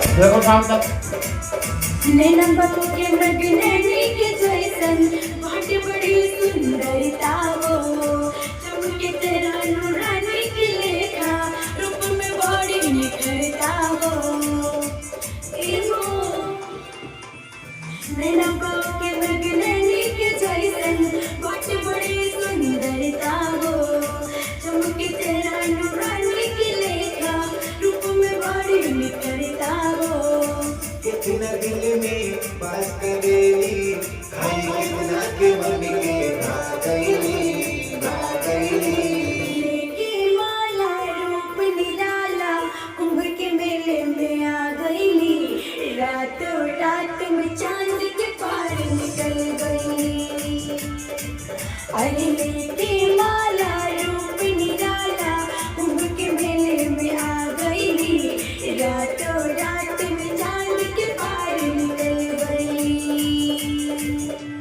देखो शाम तक नैना बको के मृग नैनी के जैसन बाटे बड़ी सुंदरता हो चमके तेरा नूरानी की लेखा रूप में बड़ी निखरता हो नैना बको के मृग नैनी के जैसन बाटे बड़ी सुंदरता हो चमके तेरा नूरानी की लेखा रूप में बड़ी निखरता हो कितना दिल में बात करेली